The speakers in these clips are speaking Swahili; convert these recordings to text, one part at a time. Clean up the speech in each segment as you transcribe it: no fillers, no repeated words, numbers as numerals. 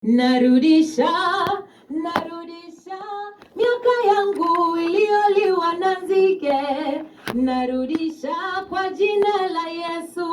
Narudisha miaka yangu iliyoliwa na nzige, narudisha kwa jina la Yesu.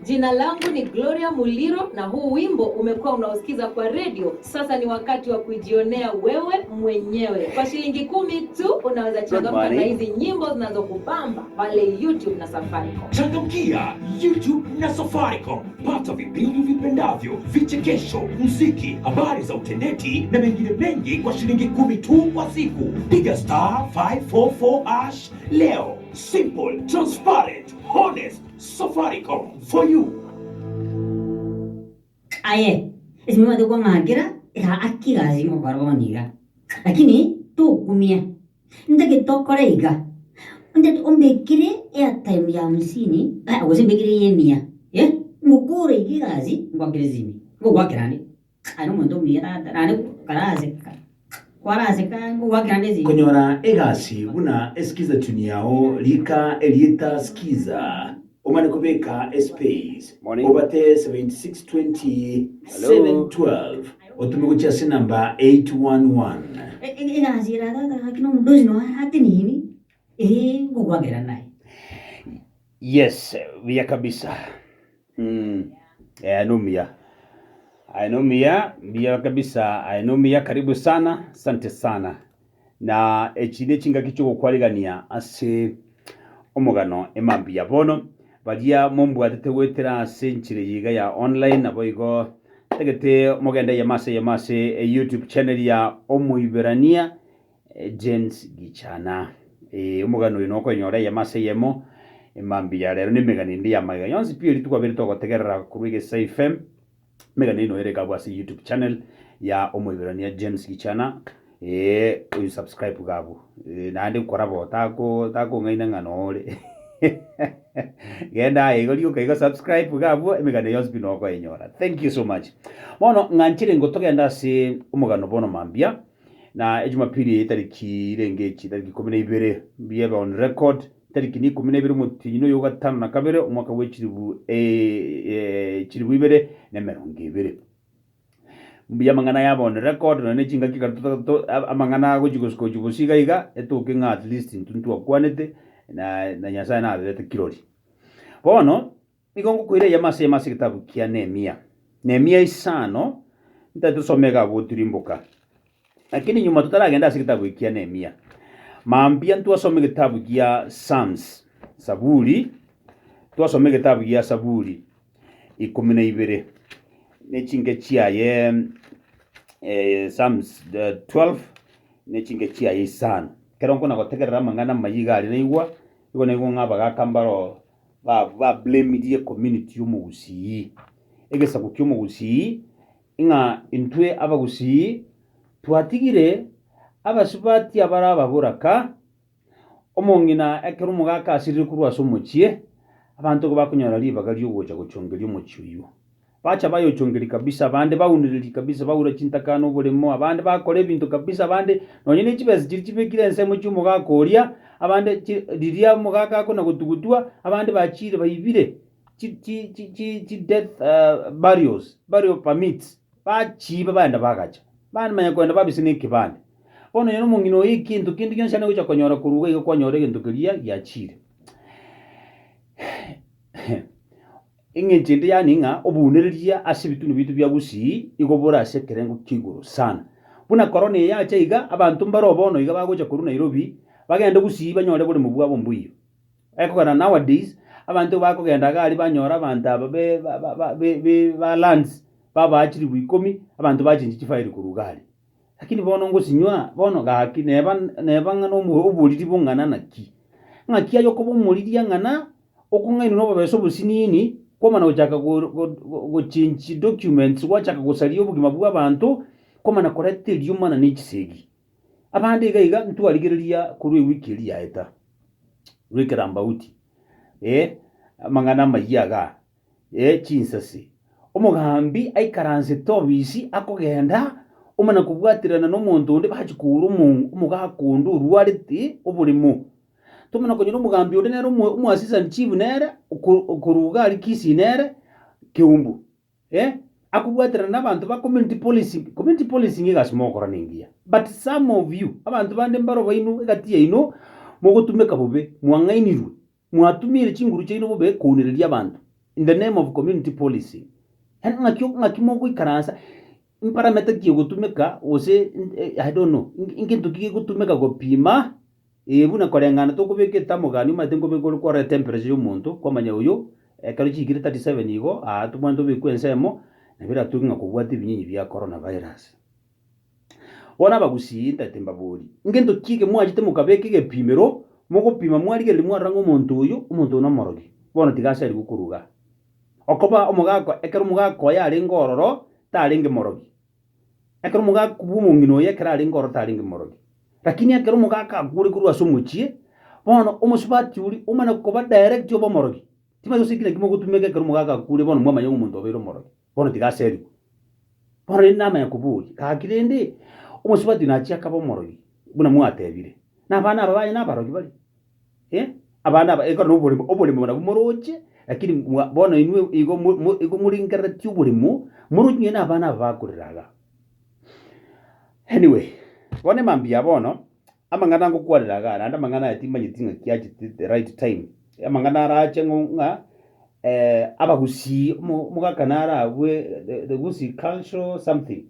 Jina langu ni Gloria Muliro na huu wimbo umekuwa unausikiza kwa radio. Sasa ni wakati wa kujionea wewe mwenyewe. Kwa shilingi 10 tu unaweza changamka na hizi nyimbo zinazokubamba pale YouTube na Safaricom. Changamkia YouTube na Safaricom. Pata vipindi vipendavyo, vichekesho, muziki, habari za uteneti na mengine mengi kwa shilingi 10 tu kwa siku. Piga *544# leo. Simple, transparent, honest. Safaricom for you. Aye, isimiwa de kwa magira, ika akira zimo karboniga. Lakini tu kumia. Ndage tokore iga. Ndage ombekire airtime ya 50, usimbekire yemia. Ngukure igigazi ngwakirezimi. Ngwakirani. Ano muntu mira rane karazeka. Kwarazeka ngwakirandezi. Konyora egasi buna eskiza tuniao lika elieta skiza. Omane kubeka space. Obate 7620 712. Otumekucha si number 811. Egasi rada hakino mdozi no hatini ngwakira naye. Yes, vya kabisa. Anomia, vya kabisa. Anomia, karibu sana, asante sana. Na echide chinga kicho kwaligania ase omogano emambi ya bono. Badia mombu atete wetera senchire yiga ya online aboigo tegete mogenda yamase YouTube channel ya Oboriania James Gichana omogano inoko nyore yamase yemo emambi ya lero nimegani ndi ya maga yonsi pili tukwa to gotegerera ku Egesa FM megani no ere kabwasi YouTube channel ya Oboriania James Gichana uyu subscribe gabo nandi korabo tako ngaina nganole genda igoliyo kaiga subscribe gabo emegane yonsi binoko enyora. Thank you so much. Mono nganchire ngotogenda si omogano bono mambia na ejumapili tariki rengechi tariki 12 biye on record tariki ni 12 mutino yoga 5 na kabere umwaka wechiribu chiribu ibere na merongo ibere mbiya mangana yabo on record na nechinga kikato amangana gojigosko jubusiga iga etokenga at least ntuntu akwanete na nyasaye na abete kirori bono igongo kuire yamase kitabu kia Nehemia isano ntatusomega buturimbuka lakini nyuma tutaragenda kitabu kia Nehemia mambia ntuasome kitabu kia Psalms Saburi tuasome kitabu kia Saburi 12 nechinge chia ye Psalms 12 nechinge chia ye isano keronko na gotegerera mangana mayigali naigwa iko naigwa ngaba kambaro ba blame die community yomugusi Egesa kukyomugusi inga intwe abagusi twatigire abasubati abarababuraka omongina ekero mugaka asirire kurwa somochie abantu bakunyara libaga lyogocha guchongeria omochiyo bacha bayochongeri kabisa abande bauniriri kabisa baura chintakano bulemo abande bakore bintu kabisa abande nonyine chibezi chibekire ensemo cy'umugaka oria abande diria mugaka ko na gutugutua abande bachire bayibire chi death burial permits bachiba banda bagacha bana manya kwenda babisine kibande ono yeno mungino ikintu kintu kyonsana gucha konyora kuruga iko kwanyora kintu kiria yachire ingechinde yaninga obuniriria asibitu nibitu bya gusi igobora sekerengo kiguru sana buna corona ya chaiga abantu mbaro bono iga bagocha kuru Nairobi bagenda gusi banyore buri mu bwabo mbuyo ekogana nowadays abantu bakogenda gali banyora abantu ababe ba lands baba achiri bwikomi abantu bachinji chifairi kurugali lakini bono ngusinywa bono gaki neba ngano ubuliri bungana naki ngaki ayo ko bumuriria ngana okungaino no babeso businini koma na uchaka go change documents wachaka gusaliyo bugima bwa abantu koma na correct human na nichisegi abande gaiga ntu aligiriria kuri wiki iri yaeta wikiramba uti mangana mayiaga chinsasi omugambi aikaranse tobisi akogenda omana kubwatirana no muntu onde bachikuru umugakundu ruariti obulimo tumana konyero mugambi ode nero mu assistant chief nere kuruga alikisi nere kiumbu akubwatira n'abantu ba community policing igasimokora ningia, but some of you abantu bande mbaro bainu igatia ino mugutumeka bube mwangainirwe mwatumire chinguru chaino bube kuunireria abantu in the name of community policing. Ngakimo ikaransa imparameter kiyo gutumeka ose I don't know ingintu kiyo gutumeka gopima buna korengana to kubeketa mugani matengo bekoro kwa temperature y'umuntu kwamanya uyo karo chigire 37 igo tumwanto bikwensemo nabira tukinga kubwata ibinyinyi bya coronavirus. Ona bagusinda tembaburi ingintu kige mwajite mukabeke gepimero mugupima mwarige limwarango umuntu na morogi bona tigashari gukuruga okoba omugako ekero mugako yari ngororo taringe morogi ekero mugako bumungino yekera ari ngororo taringe morogi lakini ekero mugaka kuri kurwa sumuchie bona omusubati uri umana koba direct yobo morogi timazo sikira kimo gutumeke ekero mugaka kuri bona mwama yo umuntu obero morogi bona tigashari bona inama yakuburi kakirende omusubati nachi akabo morogi buna mwatebire nabana abanye nabarogi bali abana ekero obole mona kumoroche lakini bona inwe igo muringara tyuburimu murunye n'abana bakuriraga. Anyway bone mambia bono amangana ngo kwariraga anda mangana yatima yitinga kyaje the right time amangana arache ngonga abagusi mugakanara we the gusi culture something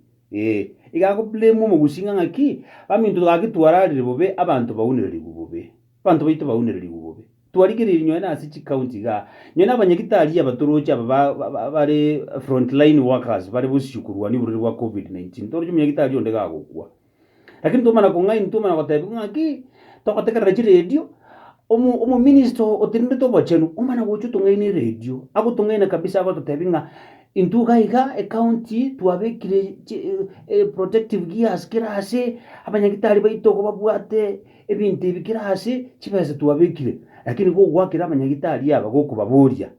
igago blame mu gusinga ngaki bamintu gagitwararire bobe abantu bawuniriri bobe abantu baito bawuniriri bobe tuwarigirira nyona asichi county ga nyona abanyagitari abatorocha bari frontline workers bari bushukurwa ni buriri wa covid-19 toroje munyagitari onde gagukwa lakini tumana ko ngai tumana ko ngaki to koteka radio omu minister otinde to bachenu umana gochu tungai ni radio ago tungai na kabisa ago totebinga intu gaiga county tuabekire protective gears kirase abanyagitari baito ko babwate ebintu bikirase chibese tuabekire lakini go gwakira abanyagitari aba go kubaburia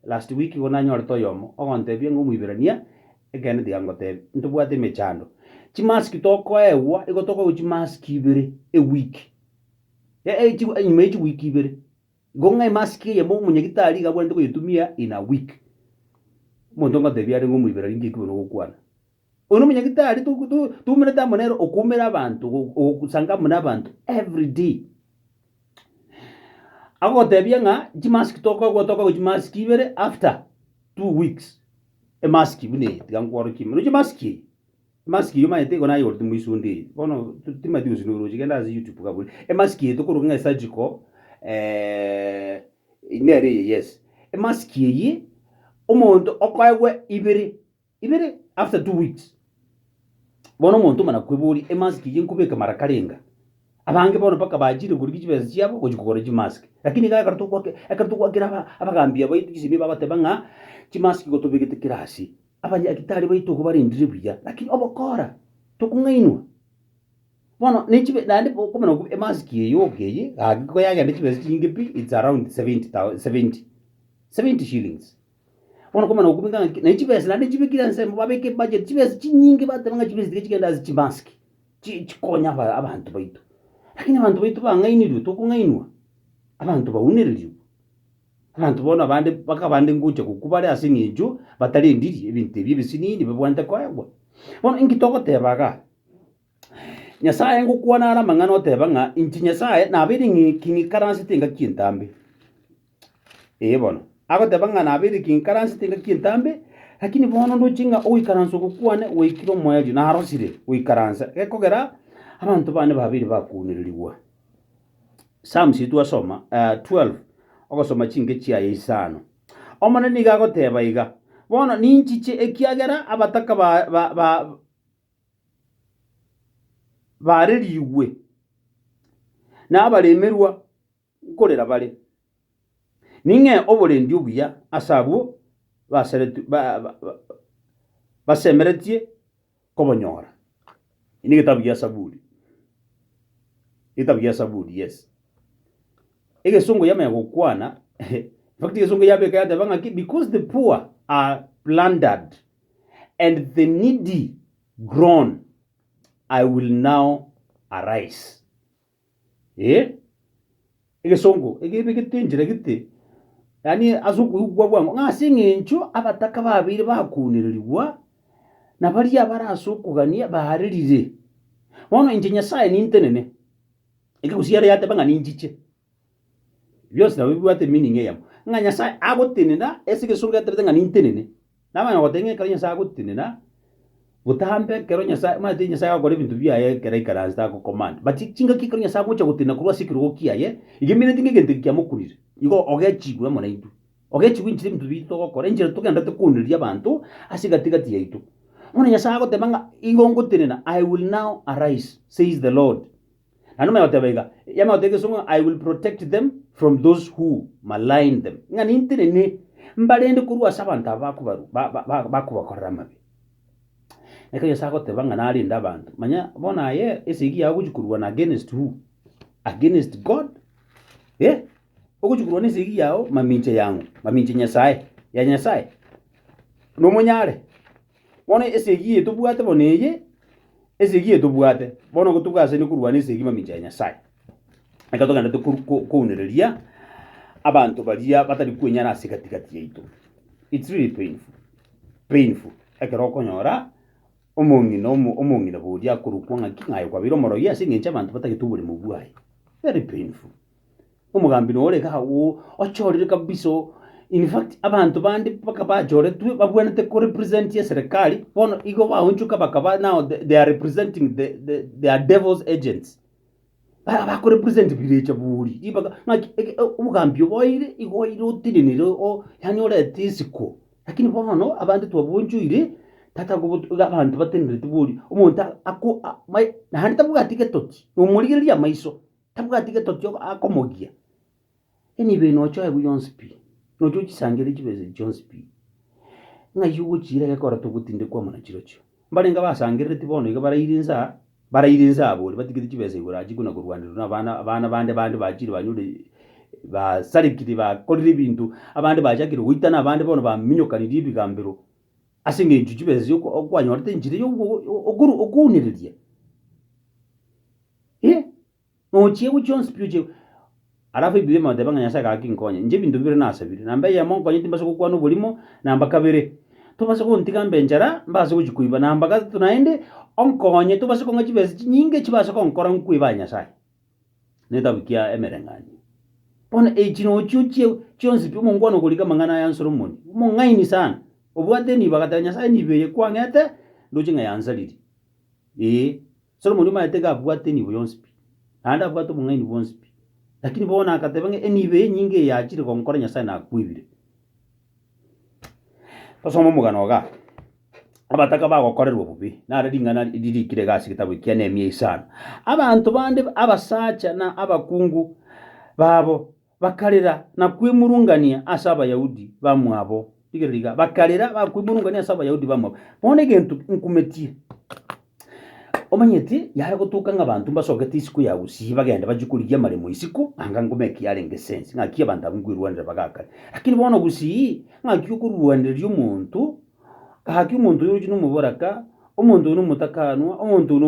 last week gona nyore toyomo ogontebie ngumwibirania egene diangote ntubwate mechando chimask toko ewa igotoko chimask ibere a week week ibere gonga mask ye mo munyagitari gabwende ko yitumia in a week mondo ngatebia ari ngumwibirania ngikuno gukwana ono munyagitari tu mineta monero okumera abantu okusanga muna abantu every day ago tebia nga chimask toko chimask ibere after 2 weeks a mask bune tigangwaro kimero chimask mask yoma yete gona yorti muisundi bono timati usinuro chigenda zi YouTube kabuli e mask yeto kurunga surgical inere yes e mask yi omuntu okwawe ibere after 2 weeks bono omuntu mana kweburi e mask yi nkubeka marakarenga abange bono paka bajire kuri kibezi cyabo kugikora chi mask lakini ga karto kwakira abagambia bayitu kisibe babatebanga chi mask gotobegete kirasi abanyagitari baito ko barindire bya lakini obokora tukungainwa bono nichibe nandi komana ku mask yogeye agiko yaga nichibe chingipi it's around 70 shillings bono komana kubinga nichibe sala nichibe kiranse babeke budget chibe chinyingi batanga chibe chigenda zi mask chikonya abantu baito lakini abantu baito bangainirwe tukungainwa abantu bawuniririwe abantu bona bande bakabande nguche kukubare asinginju batarindiri ebintu bibisinini bebwante kwagwa bono ingitoko tebaga nyasaye ngukwana ara mangano tebanga inchi nyasaye nabiri kingi karansi tinga kintambe bono ago tebanga nabiri kingi karansi tinga kintambe lakini bono ndochinga oikaranso kukwane oikiro moyaji na harosire oikaransa ekogera abantu bane babiri bakuniririwa Psalms itwasoma 12 okosoma chinge chia isano omana niga goteba iga bono ninchiche ekiagera abataka baririwe na abalemerwa gukorera bale ninge oborendi obuya asabu basemeretie kobonyora ini gitabu ya saburi yes egesongo yama gukwana fakti egesongo yabe kaya tabanga because the poor are plundered and the needy groan, I will now arise. Egesongo egebegetenjira gite yani azuku ugwa bwango ngasingencho abataka babiri bakuniririrwa na baria barasukugania baharirire bono inje Nyasaye nintenene ikusiara yate banga ninjiche byose na bibwate meaning yamo nga Nyasaye agotenena esike sunga tete nga nintenene nabana gotenge kanya Nyasaye agotenena butambe kero Nyasaye mate Nyasaye agore bintu byaye kera ikaranza ko command but kinga kikero Nyasaye gocha gotena kurwa sikiro kiyaye igimine tinge gente kyamukurire igo ogechigura mona itu ogechigwa injire bintu bito gokora injire tugenda tukuniria abantu asigatigati yaitu mona Nyasaye agotemanga igongo tenena I will now arise says the Lord anuma yotebega yama otegesonga I will protect them from those who malign them ngani intenene mbalende kurwa sabanta bakubakorera mabi nekayo sako tebanga nali ndabantu manya bona ye esigi yagujikurwa na against who against God okujikurwa nesigi yao maminche yangu maminche Nyasaye ya Nyasaye no monyare bona esigi etubwate boneye esigi etubwate bona kutugase ni kurwa nesigi maminche ya Nyasaye akatoganda tukunereria abantu baria batari kwenyana asikatikati yaitu it's really painful ekeroko nyora omongina bodia kurukwa ngayo kwa biro moro yase ngencha abantu batagitubure mu bwayi very painful omugambi no ole ka wo ochorire kabiso in fact abantu bandi bakabajore tu babwanete ko represent ya serikali bono igo baunchuka bakaba now they are representing they are devil's agents ko represent birecha buri ibaka omugambi boire igo irotiriniro o yani ole tisiko lakini bono abantu twabunjuire tata kubutuga abantu batenere tuburi umuntu ako na handi tabugatike toti umurigiria maiso tabugatike toti akomogia enibe no choye buyonspi no chochi sangere kibeze jonspi ngayugo chira yakora tugutinde kwa mona chirocho mbalenga basangere tibono iga barayirinza aburi batigite kibeze iburaji kuna kurwanira n'abana bande bajiri banyure ba sarikiri ba korire bintu abandi bajakire guitana abandi bono baminyokanira ibigambiro asinge injujibeze yuko okwanyorete njire yo oguniriria no chiego Jones puje arafu ibibe madebanga Nyasaye kakinkonya nje bintu bibire nasabire nambe ya monko nyiti mbase kokwana bulimo namba kabere tubase kuntika mbenjara mbase kujikuiba namba gatatu tunaende onkonye tubase konga chibeze nyinge chibase konkora nkuiba Nyasaye netabikia emerengani pona ejino chuche Jones puje mongwana kulika mangana ya Solomon mongaini sana obwate ni bagata Nyasaye ni beye kwangete ndochinga yanzaliri Solomon mayetega bwate ni buyonspi anda bwate mungaini buyonspi lakini bona akatebenge enibe nyinge yachire konkora Nyasaye na kwibire tosoma Omogano ga abataka bagokorerwa bubi naradingana idirikire gasi kitabu kyanemiye isana abantu bande abasacha na abakungu babo bakarira na kwimurungania asaba Yahudi bamwabo digeriga bakarira bakwimurungania asaba Yahudi bamwabo bone gentu nkumetie omanyeti yare gutuka ngabantu mbasogete isiku ya usi bagenda bajikuriye maremo isiku anga ngomeki yarenge sense ngakiye abantu abungwirwanira bagakare lakini bona gusi ngakiye kurwanira umuntu kahaki umuntu yuri n'umuboraka umuntu n'umutakanwa umuntu